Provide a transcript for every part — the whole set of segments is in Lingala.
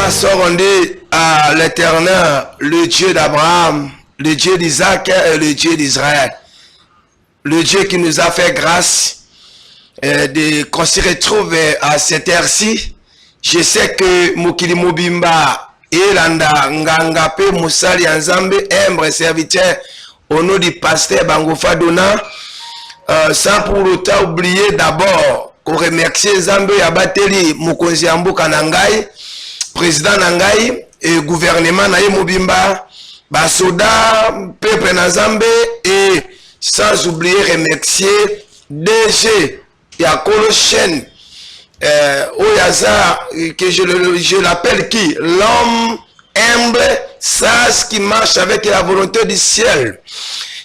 Frère sort, on dit à l'Éternel, le Dieu d'Abraham, le Dieu d'Isaac et le Dieu d'Israël. Le Dieu qui nous a fait grâce qu'on se retrouve à cette heure-ci. Je sais que Mokili Mobimba et Landa Ngangape Moussali Nzambe, humble serviteur au nom du pasteur Bangofa Dona, sans pour autant oublier d'abord qu'on remercie Nzambe Yabateli Mokonzi Ambuka Nangai, président Nangai et gouvernement Naye Mobimba, Basoda, peuple Nzambe et sans oublier remercier DG Yakolo Chen. Oyaza, que je l'appelle qui? L'homme humble, sage, qui marche avec la volonté du ciel.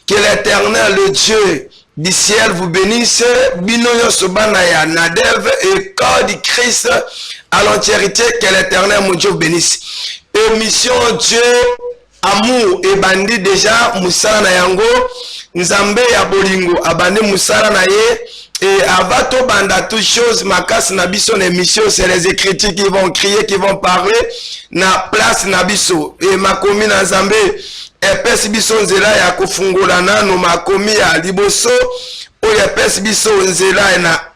Que l'Éternel, le Dieu du ciel, vous bénisse. Binoyo Sobanaya, Nadev et corps du Christ à l'entièreté. Que l'Éternel, mon Dieu, vous bénisse. Émission Dieu, amour et bandit déjà, Moussala Nayango, Nzambe ya Bolingo, abandé Moussala Naye. Et avato banda toute chose, makas nabiso émission, c'est les écritures qui vont crier, qui vont parler, na place nabiso. Et ma commune en Zambé, epes biso nzela ya kufungola nano ma komi ya liboso, o epes biso nzela na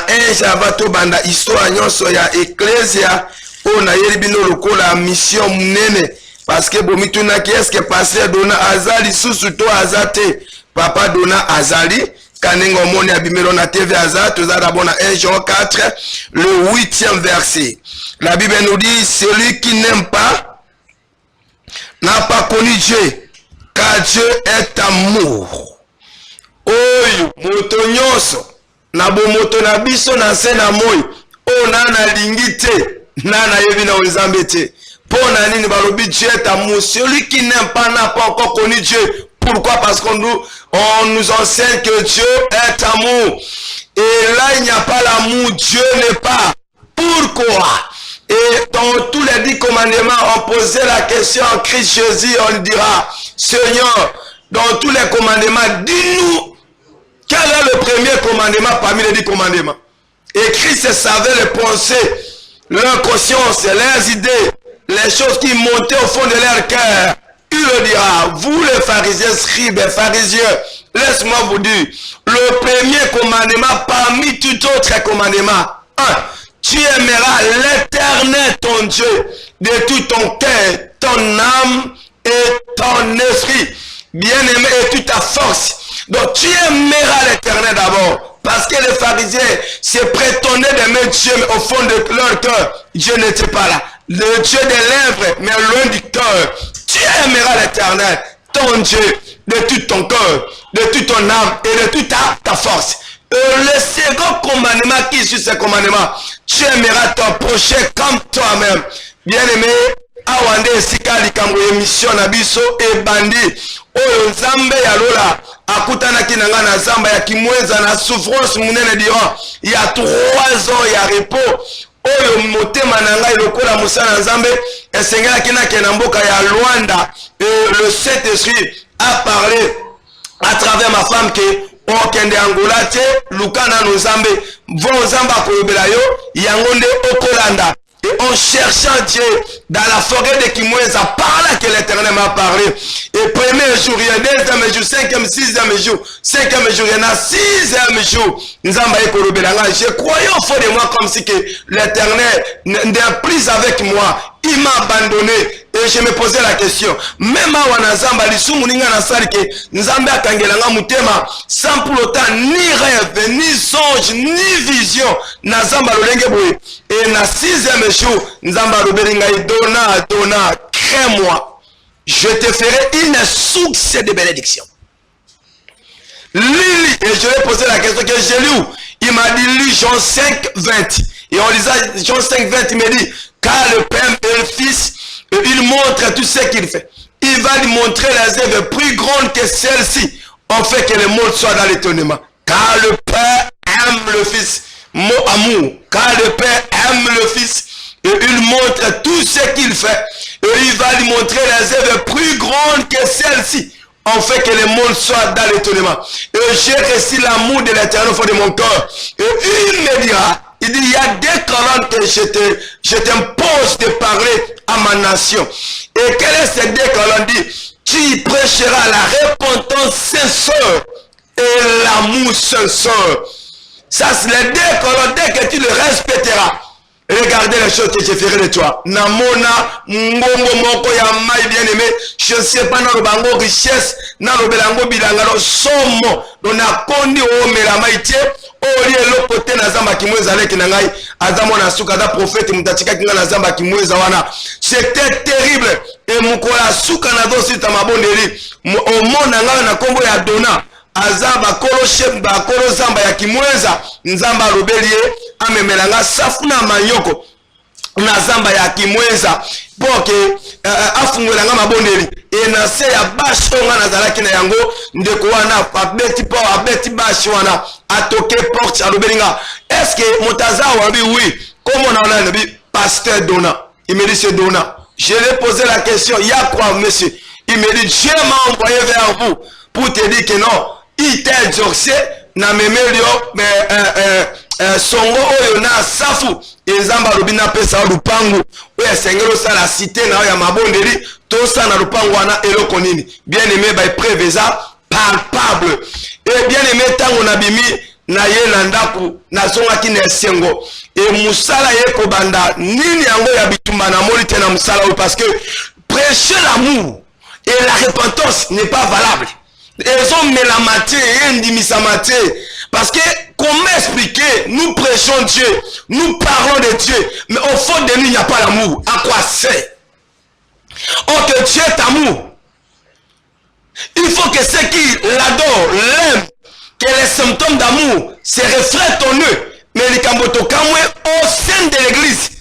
ange avato banda histoire nyonso ya ecclesia, o na yelibino lokola mission munene, parce que bomituna qui est-ce que pasteur dona azali susu to azate. Papa Dona Azali, Kanengo Moni Abimelo na TV Azali, tout ça d'abord 1 Jean 4, le 8e verset. La Bible nous dit, celui qui n'aime pas n'a pas connu Dieu, car Dieu est amour. Oyo, moto nyonso, na bo moto na biso na se na moi, o nana lingite, nana yebi na ozambete. Pour nani ni balobi Dieu est amour. Celui qui n'aime pas n'a pas encore connu Dieu. Pourquoi? Parce qu'on nous enseigne que Dieu est amour. Et là, il n'y a pas l'amour, Dieu n'est pas. Pourquoi? Et dans tous les 10 commandements, on posait la question en Christ Jésus, on dira, Seigneur, dans tous les commandements, dis-nous, quel est le premier commandement parmi les 10 commandements? Et Christ savait les pensées, leur conscience, leurs idées, les choses qui montaient au fond de leur cœur. Il le dira, vous les pharisiens, scribes et pharisiens, laisse-moi vous dire, le premier commandement parmi tout autre commandement, 1, tu aimeras l'Éternel ton Dieu de tout ton cœur, ton âme et ton esprit, bien-aimé, et toute ta force. Donc tu aimeras l'Éternel d'abord, parce que les pharisiens se prétendaient d'aimer Dieu, mais au fond de leur cœur, Dieu n'était pas là. Le Dieu des lèvres, mais loin du cœur. Tu aimeras l'Éternel, ton Dieu, de tout ton cœur, de toute ton âme et de toute ta force. Le second commandement qui est sur ce commandement, tu aimeras ton prochain comme toi-même. Bien-aimé, awande esika likambo émission na biso e bandi oyo nzambe ya lola akutana kinanga na zamba ya kimwenza na souffrance munene durant il y a 3 ans ya repos. Oyo motema na ngai lokola musana nzambe esengela kinake na mboka ya Luanda, et le Saint-Esprit a parlé à travers ma femme que okende Angola te lukana no nzambe vo nzamba koyobela yo yango nde okolanda. Et en cherchant Dieu dans la forêt de Kimwenza, par là que l'Éternel m'a parlé. Et premier jour, il y a 2e jour, 5e, 6e jour, 5e jour, il y en a 6e jour. Je croyais au fond de moi comme si que l'Éternel n'est plus avec moi. Il m'a abandonné. Et je me posais la question. Même à Wanazamba, l'Issumuninga Nasarike, Nzamba Kangelanga Mutema, sans pour autant ni rêve, ni songe, ni vision, Nazamba Lolengeboué. Et na 6e jour, Nzamba Roberinga Dona, crée-moi. Je te ferai une source de bénédiction. Lili, et je lui ai posé la question que j'ai lu. Il m'a dit, lis Jean 5, 20. Et en lisant Jean 5, 20, il me dit, car le Père et le Fils, il montre tout ce qu'il fait. Il va lui montrer les œuvres plus grandes que celles-ci. On fait que le monde soit dans l'étonnement. Car le Père aime le Fils. Mot amour. Car le Père aime le Fils. Et il montre tout ce qu'il fait. Et il va lui montrer les œuvres plus grandes que celles-ci. On fait que le monde soit dans l'étonnement. Et j'ai reçu l'amour de l'Éternel au fond de mon cœur. Et il me dira, Il dit, il y a des colonnes que je t'impose de parler à ma nation. Et quelles sont ces deux colonnes? Dit, tu prêcheras la repentance sincère et l'amour sincère. Ça, c'est les deux colonnes. Dès que tu le respecteras, regardez les choses que je ferai de toi. Namona, ngongo moko ya mai bien aimé. Je ne sais pas dans le bango richesse, dans le belango bilangalo somo. Dans la kondi o melamaïtie. O lié le côté nazamba kimweza leki nangai. Azamo na suka da prophète mutatika kinga nazamba kimweza wana. C'était terrible. Et mukola suka na dosi tamabondeli. Au monde nanga na kombo ya dona. Azamba kolo chef ba kolo zamba ya kimweza. Nzamba robelie. Amemelanga safuna manyoko na zamba ya kimweza boke afungwelanga mabondeli e na se ya basho nga nazalaki na yango ndeko wana abeti bashi wana atoke porte alobelinga est-ce que motaza wabi oui comment on a dit pasteur Dona. Il me dit c'est Dona. Je lui ai posé la question, il y a quoi monsieur? Il me dit Dieu m'a envoyé vers vous pour te dire que non, il t'a exorcé na memelio mais songo oyo na safu ezamba lobina pesa lupangu oya sengelo sala cité na ya mabondeli to sa na lupangu wana eloko nini bien aimé by préveza palpable et bien aimé tango na bimi na ye na ndaku na zonga ki na sengo et musala ye ko banda nini yango ya bitumba na moli te na musala parce que prêcher l'amour et la repentance n'est pas valable. Ils ont mis la matière et indimisa matière. Parce que, comment expliquer, nous prêchons Dieu, nous parlons de Dieu, mais au fond de nous, il n'y a pas l'amour. À quoi c'est? Or que Dieu est amour. Il faut que ceux qui l'adorent, l'aiment, que les symptômes d'amour se reflètent en eux. Mais les Kamboto Kamwe, au sein de l'église,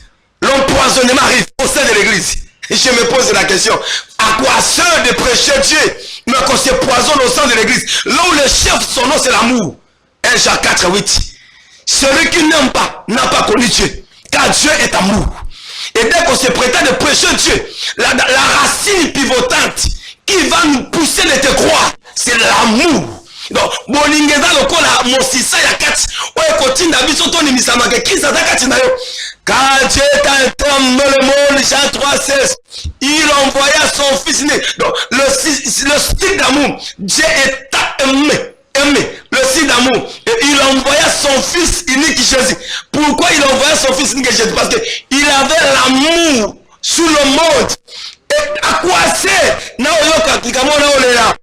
l'empoisonnement arrive au sein de l'église. Et je me pose la question, à quoi sert de prêcher Dieu, mais qu'on se poisonne au sein de l'église? Là où le chef, son nom c'est l'amour. 1 Jean 4, 8. Celui qui n'aime pas n'a pas connu Dieu, car Dieu est amour. Et dès qu'on se prétend de prêcher Dieu, la racine pivotante qui va nous pousser de te croire, c'est l'amour. Donc, bolingeza lokola mosisa ya kati, oye kotinda biso to nimisa ke kisa za kati na yo. Car Dieu t'a aimé le monde, Jean 3,16. Il envoya son fils né. Donc, le style d'amour, Dieu est aimé. Le style d'amour. Et il envoya son fils unique Jésus. Pourquoi il envoya son fils unique Jésus? Parce qu'il avait l'amour sous le monde. Et à quoi c'est? Na oyoka kikamona olela.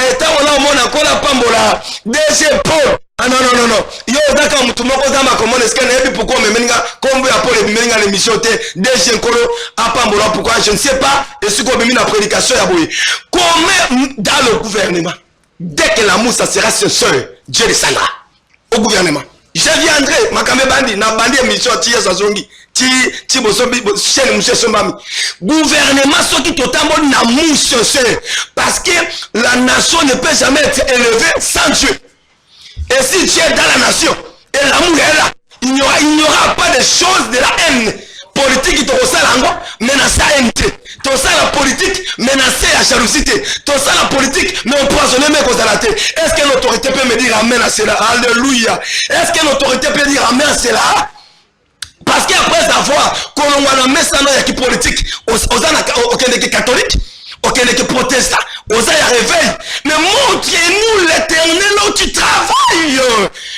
Etango na omona kola pambola. DG Paul. Ah non. Yo zaka mutu moko zama komona eske na yebi pourquoi memeninga kombo ya Paul memeninga l'émission te DG Nkolo apambola pourquoi je ne sais pas et ce qu'on na prédication ya boye. Comment dans le gouvernement dès que l'amour ça sera sincère, Dieu descendra au gouvernement. Je viendrai makambe bandi na bandi émission tiye sazongi ti bosobi chaîne monsieur Sombami. Gouvernement soki totambo na amour sincère parce que la nation ne peut jamais être élevée sans Dieu. Et si Dieu est dans la nation, et l'amour est là, il n'y aura pas de choses de la haine politique qui te ressemble, menacée à haine. Tout ça la politique menacée à jalousie. Tout ça la politique mais empoisonnée mais cause à la tête. Est-ce que l'autorité peut me dire amen à cela? Alléluia. Est-ce que l'autorité peut dire amen à cela? Parce qu'après avoir qu'on a mis ça dans la politique, aucun catholique, aucun protestant, aux réveil. Mais montre-nous l'éternel là où tu travailles,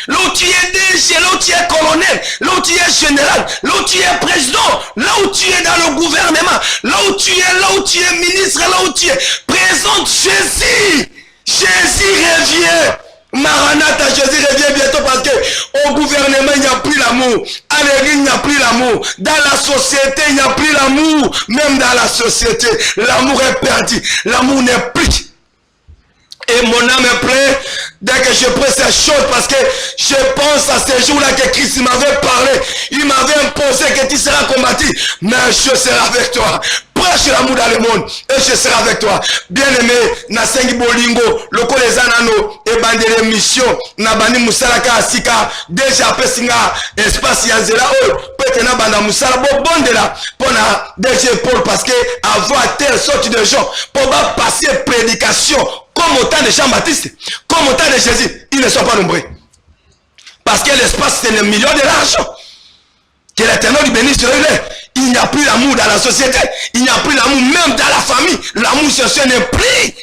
là où tu es DG, là où tu es colonel, là où tu es général, là où tu es président, là où tu es dans le gouvernement, là où tu es ministre, là où tu es. Présente Jésus. Jésus revient. Maranatha, Jésus revient bientôt parce que au gouvernement il n'y a plus l'amour, à l'église il n'y a plus l'amour, dans la société il n'y a plus l'amour, même dans la société l'amour est perdu, l'amour n'est plus. Et mon âme est pleine dès que je prends ces choses parce que je pense à ces jours-là que Christ m'avait parlé, il m'avait imposé que tu seras combattu, mais je serai avec toi. Prêche l'amour dans le monde et je serai avec toi. Bien aimé, na sengi bolingo, loko les anano, et bande les missions, na bani musalaka asika, déjà pesinga, espace yanzela, peut-être na banda musala, bon de là, pour na DG Paul, parce que avoir telle sorte de gens, pour passer prédication, comme au temps de Jean-Baptiste, comme au temps de Jésus, ils ne sont pas nombreux. Parce que l'espace c'est 1 million de l'argent. Que l'Éternel lui bénisse. Il n'y a plus l'amour dans la société. Il n'y a plus l'amour même dans la famille. L'amour social n'est plus.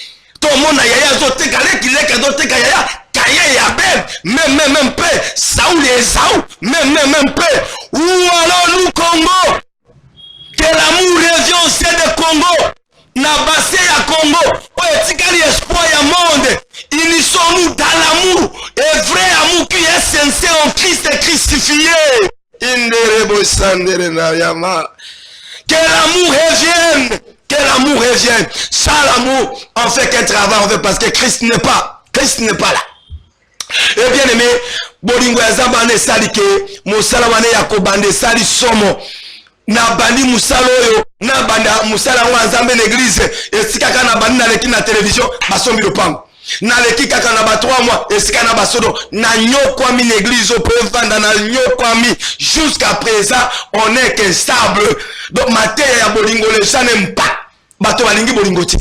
Tout le monde a yaya zote kale kileka zote kaya kaya ya belle. Même peu. Saoul et Saoul. Même peu. Ou alors nous Congo. Que l'amour revient au ciel de Congo. Na basé ya Congo. Oh etikali espoir ya monde. Unissons-nous dans l'amour. Et vrai amour qui est sincère en Christ est crucifié. Que l'amour revienne. Que l'amour revienne. Sans l'amour, on fait qu'un travail, on fait parce que Christ n'est pas là. Et bien aimé, bolingo ya zambane salike, musala wane ya kobande sali somo. Na bandi musala oyo, na banda musala wa zambe l'église, et si kaka na bandi na leki na télévision, basombi lopango. Na leki kaka na ba 3 mois, et si kaka na basodo, na nyokwami l'église au prévanda na nyokwami, jusqu'à présent, on est qu'instable. Donc maté ya bolingo les gens n'aiment pas. Bato balingi bolingo ti.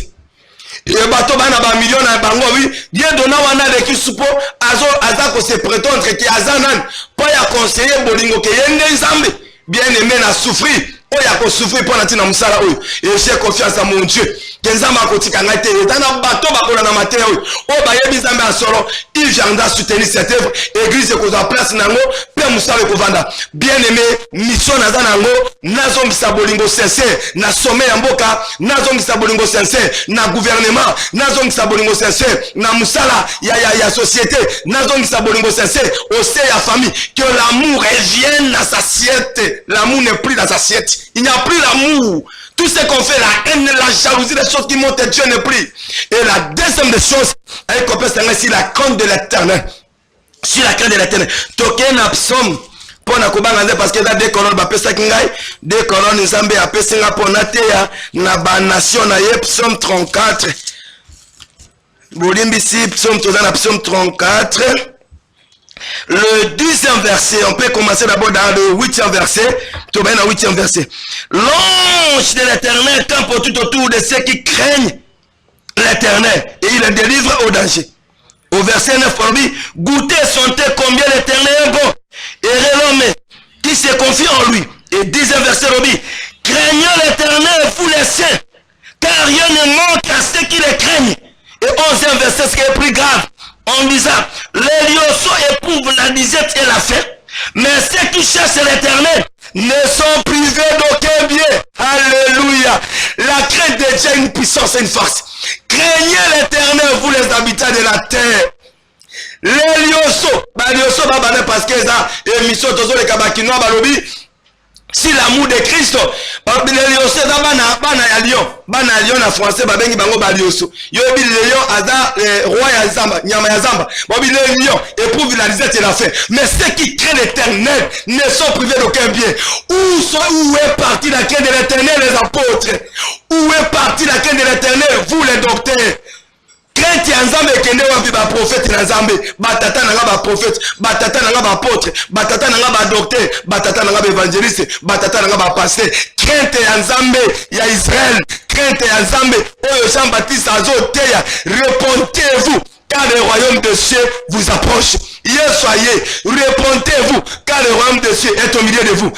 Et bato bana ba million na bango oui, bien donna wana de ki supo aza ko se prétendre ki azanan pas ya conseiller bolingo ke yende nzambe. Bien aimé na souffrir. Oya ko souffrir pour na tina musala oyo. Et j'ai confiance en mon Dieu. Kenzama kotika ngate etana bato bakola na matin oyo. O ba yebi nzambe asoro, il viendra soutenir cette œuvre. Église ko za place nango, pe musala ko vanda. Bien aimé, mission na zanango, nazo misa bolingo sincère, na sommet ya mboka, nazo misa bolingo sincère, na gouvernement, nazo misa bolingo sincère, na musala ya société, nazo misa bolingo sincère, au sein ya famille, que l'amour revienne dans sa assiette. L'amour n'est plus dans sa assiette. Il n'y a plus l'amour. Tout ce qu'on fait, la haine, la jalousie, les choses qui montent, Dieu n'est plus. Et la deuxième des choses, avec c'est la crainte de l'éternel. Sur la crainte de l'éternel. Token absom. Pour na kubanga parce que là des colonnes ba pesa kingai, des colonnes nzambe a pesa nga pour natea na ba nation na ye psaume 34. Bolimbi si psaume tozana psaume 34. Le 10e verset, on peut commencer d'abord dans le 8e verset. Tout bien dans le 8e verset. L'ange de l'éternel campe tout autour de ceux qui craignent l'éternel et il les délivre au danger. Au verset 9, on dit, goûtez, sentez combien l'éternel est bon. Et l'homme qui se confie en lui. Et 10e verset, on dit, craignez l'éternel, vous les saints, car rien ne manque à ceux qui les craignent. Et 11e verset, ce qui est plus grave, en disant, les lionceaux éprouvent la disette et la faim, mais ceux qui cherchent l'éternel ne sont privés d'aucun bien. Alléluia. La crainte de Dieu est une puissance et une force. Craignez l'éternel, vous les habitants de la terre. Les lionceaux, parce que ça, émission, les kabakinois, balobi, si l'amour de Christ, les lionceaux, bana lion en français, babengi bango balioso. Yobi le lion, ada, roi ya zamba, nyama ya zamba. Bobi le lion, éprouve la disette et la faim. Mais ceux qui craignent l'éternel ne sont privés d'aucun bien. Où est parti la crainte de l'éternel, les apôtres? Où est parti la crainte de l'éternel, vous les docteurs? Crainte ya nzambe kende wapi ba prophète na nzambe, batata nanga ba prophète, batata nanga ba apôtre, batata nanga ba docteur, batata nanga ba évangéliste, batata nanga ba pasteur. Crainte ya nzambe ya Israël, crainte ya nzambe oyo Jean-Baptiste azoteya, répondez-vous car le royaume de cieux vous approche. Soyez, répondez-vous car le royaume de cieux est au milieu de vous.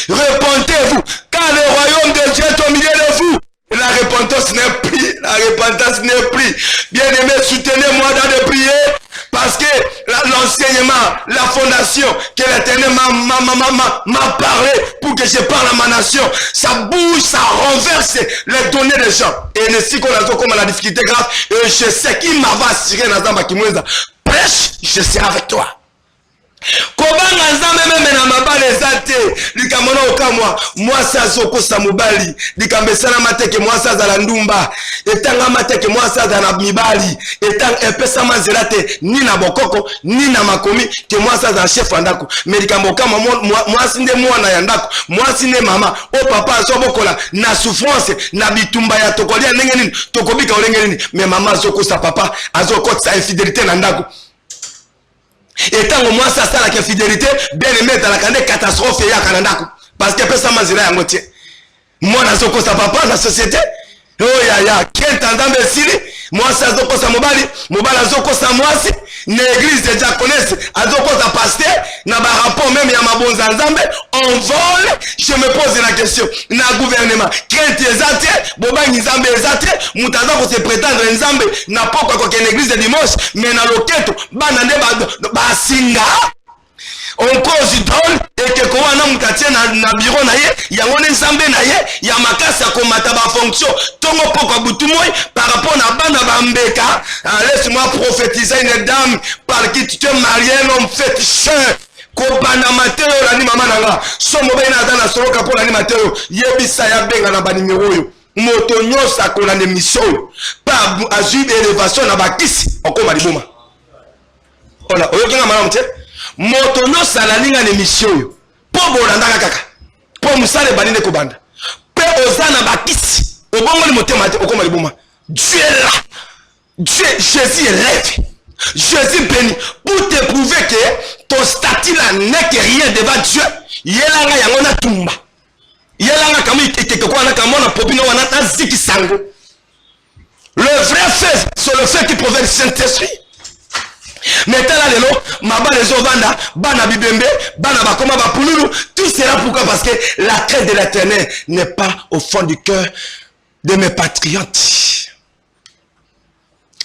Répondez-vous car le royaume de Dieu est au milieu de vous. La repentance n'est plus, Bien aimé, soutenez-moi dans les prières, parce que l'enseignement, la fondation que l'Éternel m'a parlé pour que je parle à ma nation, ça bouge, ça renverse les données des gens. Et ainsi qu'on a comme la difficulté grave, et je sais qu'il m'avait assuré dans Zamba Kimweza, prêche, je serai avec toi. Kobanga nzambe meme na mabale zate likamona okamwa mwasa zoko samubali likambesana mateke mwasa za ndumba etanga mateke mwasa za na mibali etang epesa manzelate ni na bokoko ni na makomi ke mwasa za chef andako melikambo kama mwasi nde mwana ya ndako mwasi nde mama o papa azobokola na souffrance na bitumba ya tokolia ndenge nini tokobika olenge nini mais mama zoko sa papa azokotsa infidélité na ndako. Et tant que moi ça la fidélité, bien aimé dans la candé catastrophe et à Canada. Parce que personne m'a dit là, moi n'a pas sa papa dans la société. Oh yaya, kenta nzambe esili, mwasi azokosa mobali, mobali azokosa mwasi, na église de diaconesse azokosa pasteur, na ba rapport même ya mabonza nzambe, on vole. Je me pose la question, na gouvernement, kente ezate, bobangi nzambe ezate, mutaza ko se prétendre nzambe, na poko kwa kene église de dimanche, mais na loketo, bana nde ba singa. On cause idole et que quoi na mutatie na bureau na ye yango ne nzambe na ye ya makasi ya komata ba fonction tongo poko butu moi par rapport na bana bambeka. Laisse-moi prophétiser une dame par qui tu te maries un homme féticheur kobana mateo la ni mama nanga somo bena na soroka pour la ni mateo yebisa ya benga na ba numéro yo moto nyosa akola ne mission pa azui élévation na bakisi okoma liboma ona oyokinga mala mte moto no sala ninga ne mission yo po bolanda kaka po musale banine ko banda pe ozana bakisi obongo ni motema te okoma liboma. Dieu est là, Dieu, Jésus rêve, Jésus béni pour te prouver que ton statut là n'est que rien devant Dieu. Yelanga yango na tumba yelanga kama ikeke kwa na kama na popino wana na ziki sango. Le vrai fait c'est le fait qui provient du Saint-Esprit. Mais là lelo maba les ovanda bana bibembe bana bakoma bapululu, tout cela pourquoi? Parce que la crainte de l'Éternel n'est pas au fond du cœur de mes patriotes.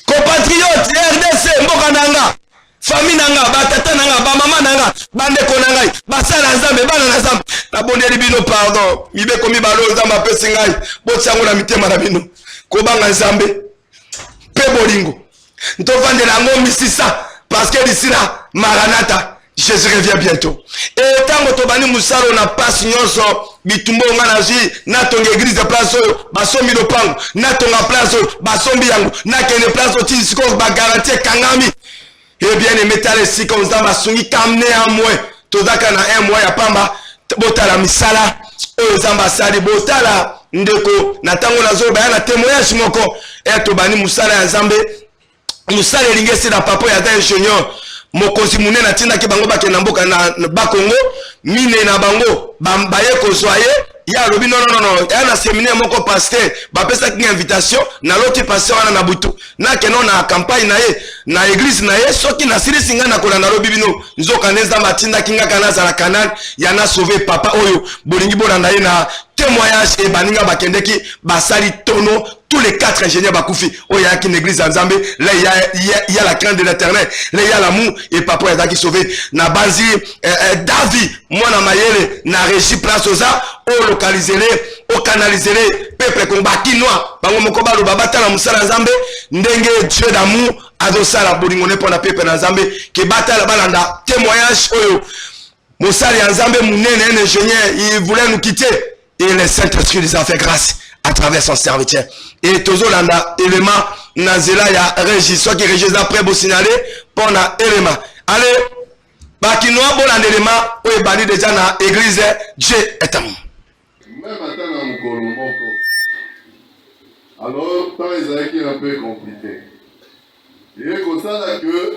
Compatriotes RDC mboka nanga famille nanga batata nanga ba mama nanga bandeko nanga basala nzambe bana na nzambe na bondeli bino pardon mibe komi balo nzambe pesi ngai botiango na mitema na bino kobanga nzambe pe bolingo ntovandela ngo misisa. Parce que d'ici là, Maranatha, Jésus revient bientôt. Et tant que tu as musalo na passe nyonso bitumbo ngana zi na tonga église de place basombi lopango na tonga place basombi yango na kene place tisiko ba garantie kangami. Et bien aimé tale si comme ça basungi kamne amwe tozaka na un mois ya pamba botala misala oyo zamba sali botala ndeko na tango nazo ba na témoignage moko et to bani musala ya Nzambe. Musala elingesi na papa ya ta ingénieur mokonzi munene atinda ki bango bakena mboka na bakongo mine na bango baye kozwa ye ya lobi non ya na séminaire moko pasteur bapesa ki invitation na loti pasteur wana na butu na keno na campagne na ye na église na ye soki na silisi nga na kola na lobi bino nzoka neza matinda kinga kana za la canal ya na sauver papa oyo bolingi bolanda ye na témoignage et baninga bakendeki basali tono tous les 4 ingénieurs bakoufi oya ki l'église Nzambe là il y a la crainte de l'Éternel, là il y a l'amour et papa est qui sauvé na banzi David moi na mayele na régie place oza o localiser les o canaliser les peuple kombaki noir bango moko balo babata na musala Nzambe ndenge Dieu d'amour adosala bolingone pona peuple na Nzambe ke batala balanda témoignage oyo musala ya Nzambe munene un ingénieur il voulait nous quitter et le Saint-Esprit nous a fait grâce à travers son serviteur. Et tozolanda élément nazela ya régisseur qui régisse après bo signaler pour na élément. Allez, bakinoa bolanda élément o ebali déjà na église Dieu est amour. Même attendre à mukolo moko. Alors, temps ezaki un peu compliqué. Et comme ça que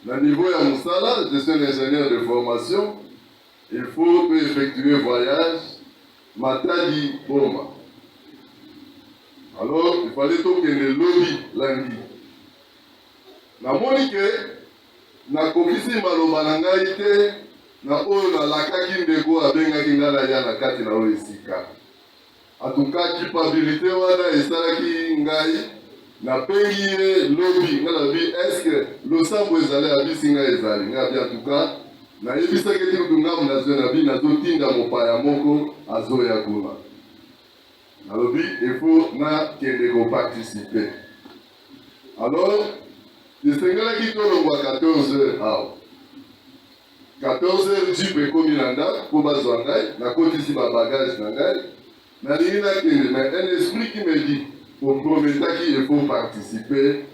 le niveau ya musala, je suis un ingénieur de formation, il faut effectuer voyage Matadi Boma. Alors, il fallait que le lobby langi. Na monique, na kokisi maloba na ngai te, na oyo na lakaki ndeko abenga kingala ya na kati na oyo esika. Atuka culpabilité wana esalaki ngai na pengi lobby ngala bi est-ce que le sambo ezali abisi ngai ezali ngai bien atuka na yebisaki ti kutungamu na zo na bi na zotinda mopaya moko azoya kuna. Alors, il faut que participer. Alors, je suis qui à 14h. 14h, je peux comme pour Bazouangaï, la côte ici, ma bagage, mais un esprit qui me dit, pour promettre qu'il faut participer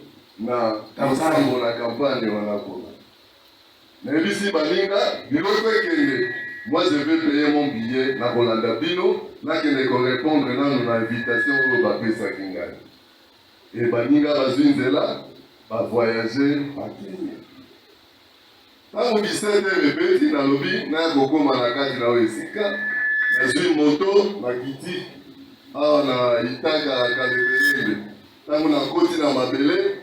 à la campagne. Mais ici, moi je vais payer mon billet na Rolanda Bino, là que ne répondre à l'invitation au Babé Sakinga. Et Baninga Bazinzela va voyager à Kenya. Quand on dit ça, je vais dans le lobby, na Koko Manakati na Oesika, na une moto, na Kiti, awa na itaka kalebelele ntango nakoti na mabele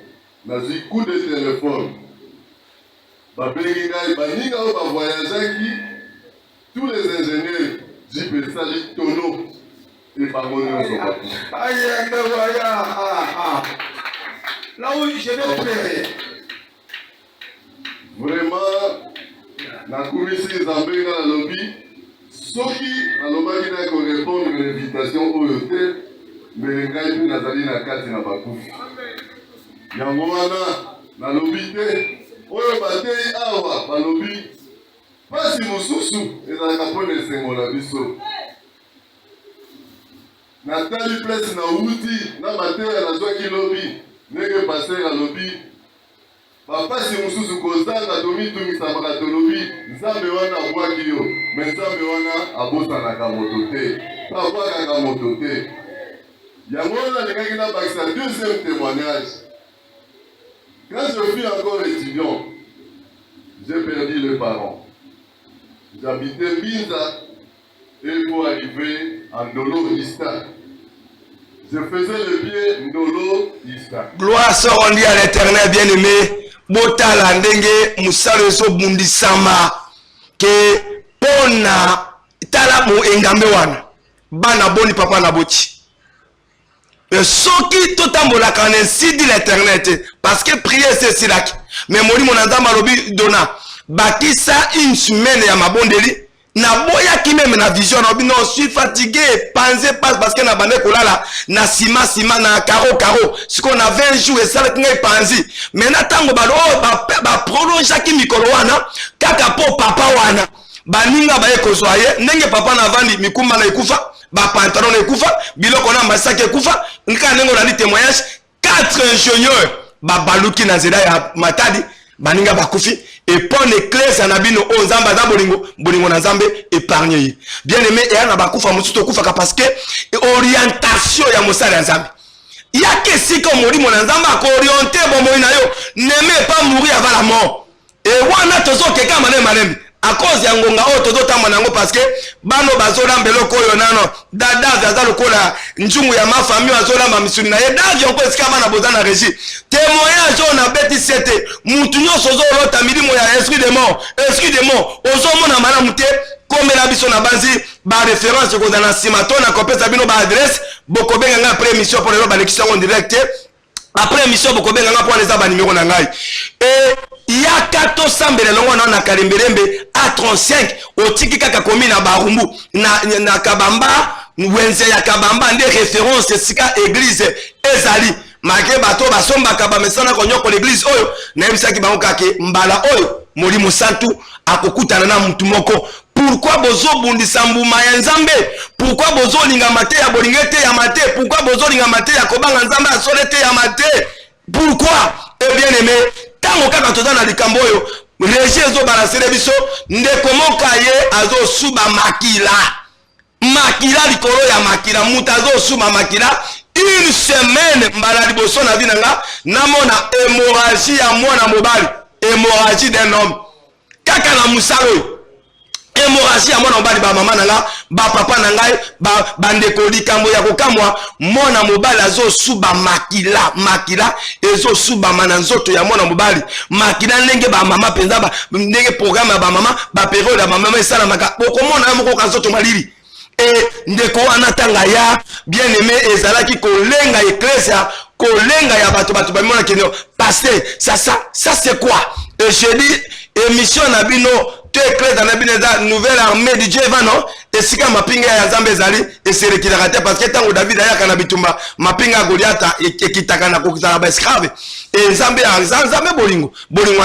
nazwi coup de téléphone babengi ngai baninga oyo bavoyageaki tous les ingénieurs jipesali tono ebango nyonso là où je vais pleurer. Vraiment, nakumisi nzambe nga nalobi soki nalobaki na korépondre l'invitation oyo te me ngai mpe nazali na kati na bakufi yango wana nalobi te oyo batei awa balobi pasi mosusu ezalaka mpo na esengo na biso natali place na uti na mateya nazwaki lobi ndenge paster alobi bapasi mosusu kozanga tomitumisamaka tolobi nzambe wana abwaki yo me nzambe wana abosanaka moto te abwakaka moto te yango wana alingaki nabakisa deuxième témoignage. Quand je fus encore étudiant, j'ai perdu les parents. J'habitais Binza et pour arriver à Ndolo Ista. Je faisais le pied Ndolo Ista. Gloire soit rendue à l'Éternel bien-aimé. Botala ndenge musalo so bundisama ke pona tala mo engambe wana bana boni papa na boti. Soki totambola quand ainsi dit l'Éternel parce que prier c'est silaki mais moni mon nzamba lobi dona bakisa une semaine ya mabondeli na boya ki même na vision na non je suis fatigué pensez pas parce que na bande kolala na sima na karo ce qu'on a 20 jours et ça ngai panzi mais na tango balo ba prolonger ki mikolo wana kaka po papa wana baninga ba ekozwaye ndenge papa na vandi mikumba na ekufa ba pantalon na ekufa biloko na masaki ekufa nika nengo na témoignage 4 ingénieurs ba baluki na zela ya matadi baninga bakufi et pon éclair na bino o nzamba za bolingo na nzambe épargné bien aimé et ana bakufa musuto kufa parce que orientation ya mosala nzambe ya kesi ko mori mon nzamba ko orienter bon moina yo n'aimez pas mourir avant la mort et wana tozo keka malembe à cause ya ngonga oyo tozotamba nango parce que bano bazolamba eloko oyo nano dada aza lokola njungu ya mafami azolamba misuni na ye davi onko esika bana bozana régie témoignage oyo na beti sete mutu nyonso ozolota milimo ya esprit de mort ozomona malamu te komela biso na banzi ba référence ekozala na nsima to na kopesa bino ba adresse bokobenga nga après émission pour lelo balekisa yango direct après émission bokobenga nga pour leza ba numéro na ngai et yaka to sambele longo na kalembelembe a 35 otiki kaka komi na barumbu na kabamba wenze ya kabamba nde référence sika église ezali make bato basombaka bamesana konyoko l'église oyo na yebisaki bango kake mbala oyo molimo santu akokutana na mutu moko. Pourquoi bozo bundisa mbuma ya nzambe? Pourquoi bozo linga mate ya bolingete ya mate? Pourquoi bozo linga mate ya kobanga nzambe asolete ya mate? Pourquoi? Eh bien aimé, tango kaka toza na likambo oyo régie ezo balansele biso ndeko moka ye azo suba makila likolo ya makila mutu azo suba makila une semaine mbala liboso na vi nanga namona hémorragie ya mwana mobali, hémorragie d'un homme kaka na musalo hémorragie ya mwana mobali ba mama nanga ba papa nangai ba ndeko likambo ya kokamwa mwana mobali azo suba makila ezo suba mana nzoto ya mwana mobali makila ndenge ba mama penza ndenge programme ya ba mama ba période ya mama esala maka bokomona moko ka nzoto malili et ndeko wana tanga ya bien aimé ezalaki kolenga ecclesia kolenga ya bato ba mona kenyo pasteur ça c'est quoi? Et je dis émission na bino éclair dans la nouvelle armée du Dieu non et si quand mapinga ya Nzambe zali et c'est le kilaraté parce que tant David aya kana bitumba mapinga Goliath et kitaka na kokizala ba esclave et Nzambe bolingo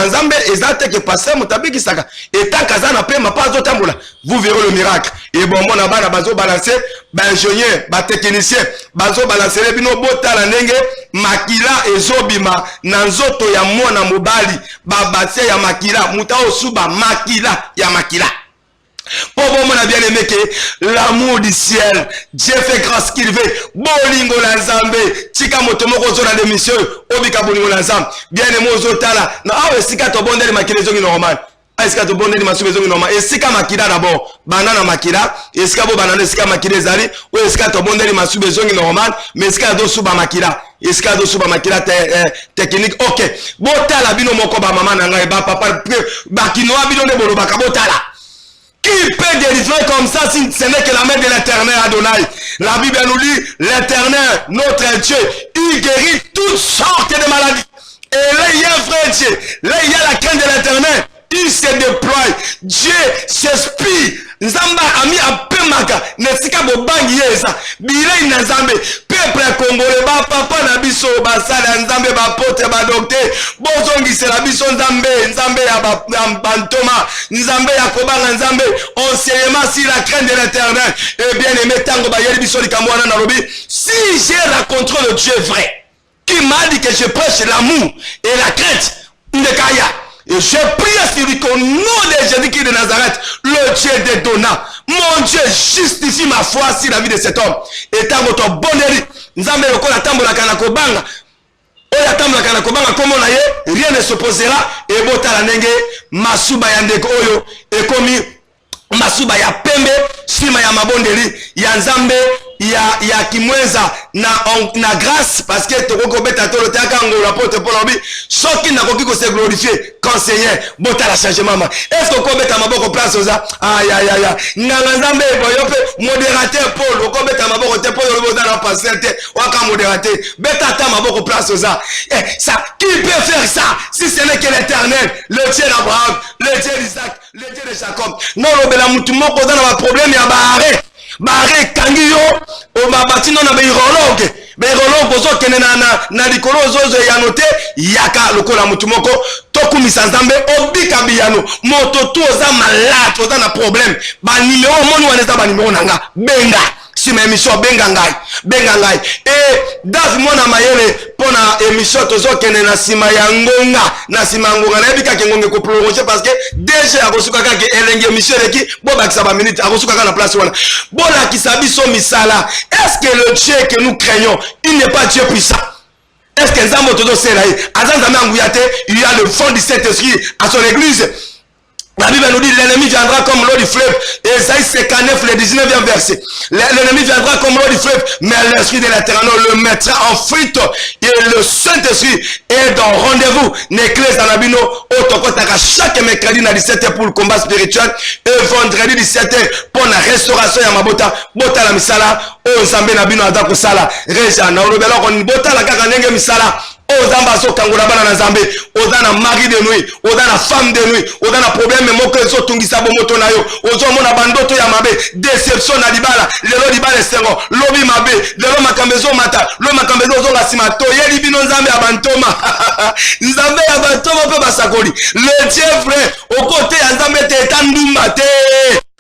Nzambe ezate que passer mutabiki saka et tant kazana pe mapazo tambola vous verrez le miracle et bon mona bana bazo balancer ba ingénieur ba technicien bazo balancer bino botala ndenge makila ezobima na nzoto ya mwana mobali babatse ya makila muta osuba makila ya makila. Pour mon bien aimé que l'amour du ciel, Dieu fait grâce qu'il veut. Bolingo la Nzambe, tika motomoko zo na démission, obika bolingo la Nzambe. Bien aimé ozotala. Na awe sika to bondeli makilezo ni normal. esika to bondeli masuba ezongi normal esika makila d'abord banana makila esika bo banana esika makila ezali o esika to bondeli masuba ezongi normal mais esika do suba makila esika do suba makila technique OK botala bino moko ba mama na ngai ba papa ba kinoa bino ne bolo baka botala. Qui peut délivrer comme ça si ce n'est que la main de l'Éternel Adonai? La Bible nous dit, l'Éternel, notre Dieu, il guérit toutes sortes de maladies. Et là, il y a un vrai Dieu. Là, il y a la crainte de l'Éternel. Il se déploie. Dieu s'inspire. Nzamba ami apemaka. Nesika bobangi yesa. Bilei na Nzambe. Peuple congolais ba papa na biso basala Nzambe ba pote ba docteur. Bozongi c'est la biso Nzambe. Nzambe ya bantoma. Nzambe ya kobanga Nzambe. Enseignement si la crainte de l'Éternel. Et bien aimé tango ba yeli biso likambo wana na lobi. Si j'ai rencontré le Dieu vrai qui m'a dit que je prêche l'amour et la crainte Ndekaya. Et je prie sur lui qu'au nom de Jésus-Christ de Nazareth, le Dieu des donnants, mon Dieu justifie ma foi sur la vie de cet homme. Et tant que ton bonheur, nous avons la tambo la kanakobanga. Et la tambo la kanakobanga, comme on a eu, rien ne s'opposera. Et bota la nenge, masuba yandeko oyo, et comme masuba ya pembe, sima ya mabondeli, ya nzambe, ya kimweza na grâce parce que toko beta tolo taka ngola pote pour l'obi soki na koki ko se glorifier conseiller bota la changement mama est-ce que ko beta maboko place oza aya nganga nzambe boyope modérateur Paul ko beta maboko te Paul lo bota na pasteur te waka modérateur beta ta maboko place oza ça qui peut faire ça si ce n'est que l'Éternel le Dieu d'Abraham le Dieu d'Isaac le Dieu de Jacob non lo bela mutu moko dans ba problème ya baare bare kangiyo o babati no na beirologe bozo kene na likolo zozo ya note yaka lokola mutu moko tokumisa Nzambe obika biyano moto to za malade oza na problème ba numéro moni waneza ba numéro nanga benga si ma émission benga ngai et David mona mayele pona émission tozo kene na sima ya ngonga na sima ngonga na ebika ke ngonga ko prolonger parce que déjà akosuka ka ke elenge émission leki bo bakisa ba minute akosuka ka na place wana bola kisabiso misala. Est-ce que le Dieu que nous craignons il n'est pas Dieu puissant? Est-ce que Nzambo todo selaï azanzame anguyate il y a le fond du Saint-Esprit à son église? La Bible nous dit l'ennemi viendra comme l'eau du fleuve. Esaïe 59, le 19e verset. L'ennemi viendra comme l'eau du fleuve, mais l'esprit de l'Éternel le mettra en fuite. Et le Saint-Esprit est dans rendez-vous. L'église dans la bino, autokotaka chaque mercredi à 17h pour le combat spirituel et vendredi 17h pour la restauration ya mabota. Bota la misala, o nzambe na bino adako sala. Reja na olobela kon bota la kaka ndenge misala. Ozamba so kangola bana na Nzambe, ozana mari de nuit, ozana femme de nuit, ozana problème moko so tungisa bomoto na yo, ozomona bandoto ya mabe, déception na libala, lelo libala sengo, lobi mabe, lelo makambezo mata, lo makambezo zo gasima to yeli bino Nzambe abantoma. Nzambe abantoma pe basakoli. Le Dieu vrai, au côté ya Nzambe te tandumba te.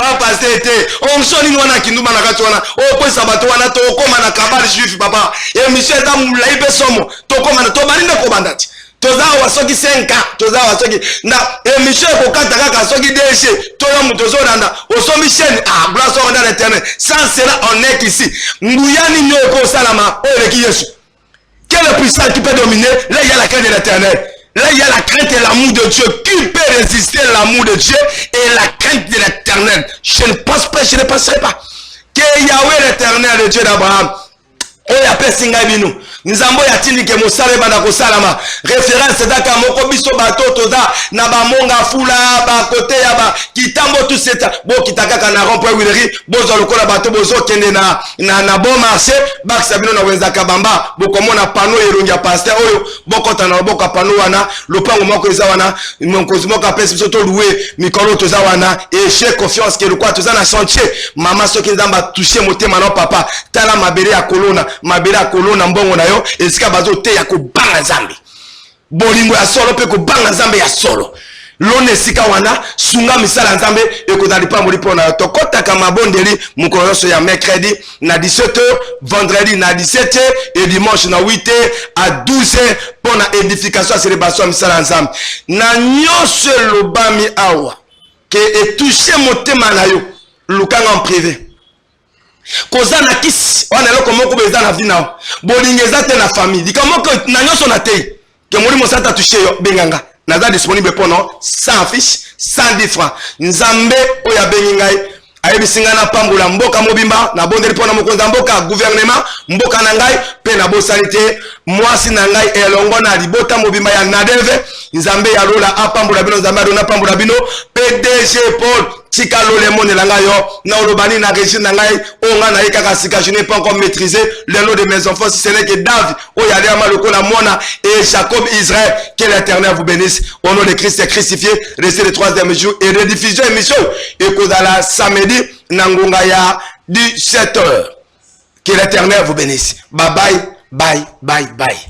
Papa c'était on soni wana kinduma na kati wana o ko sabato wana to koma na kabali juif papa et monsieur damu laibe somo to koma na to balinde ko bandati to za wa soki 5 to za wa soki na et monsieur ko kata kaka soki déché to yo muto zoranda o somi chaîne gloire soit dans l'Éternel sans cela on est ici nguyani nyo ko salama o leki Yesu quel puissant qui peut dominer là il y a la crainte de l'Éternel. Là, il y a la crainte et l'amour de Dieu. Qui peut résister l'amour de Dieu et la crainte de l'Éternel? Je ne pense pas, je ne penserai pas. Que Yahweh l'Éternel, le Dieu d'Abraham, et la paix singabino. Nous avons yatini ke mosale bana ko salama. Référence daka moko biso batoto za na ba monga fula ba côté ya ba kitambo tout seta bo kitaka kana rond-point wileri bozo lokola bato bozo kende na bon marché bak sabino na wenza kabamba bokomona pano erungia pasteur oyo bokota na boka pano wana lopango moko eza wana monkozi moko apesi biso to louer mikolo to za wana et j'ai confiance que le quoi to za na chantier mama soki nzamba toucher motema na papa tala mabere ya kolona mbongo na yo esika bazo te ya kobanga Nzambe bolingo ya solo pe kobanga Nzambe ya solo lone esika wana sunga misala Nzambe ekozali pamboli pona tokotaka mabondeli mokolo nyonso ya mercredi na 17h vendredi na 17h et dimanche na 8h à 12h pona édification ya célébration ya misala Nzambe na nyonso lobami awa ke etouche motema na yo lukanga en privé koza na kisi wana loko moko beza na vina bolingeza te na famille dikamoko na nyonso na te ke molimo sata touche yo benganga naza disponible pour non, sans fiche, 110 francs. Nzambe oya bengingai. Ayebisinga na pambula mboka mobimba na bondeli pona mokonza mboka gouvernement mboka na ngai pe na bosalite mwasi na ngai elongo na libota mobimba ya Nadeve nzambe ya lola apambula bino nzambe adona pambula bino PDG Paul tika lole monela ngai yo na olobani na régime na ngai onga na yeka kasika je n'ai pas encore maîtrisé le nom de mes enfants si ce n'est que David oyale amaloko na mona et Jacob Israël que l'Éternel vous bénisse au nom de Christ crucifié restez le 3e jour et rediffusion émission et kozala samedi Nangunga ya 17h. Que l'Éternel vous bénisse. Bye bye, bye bye bye.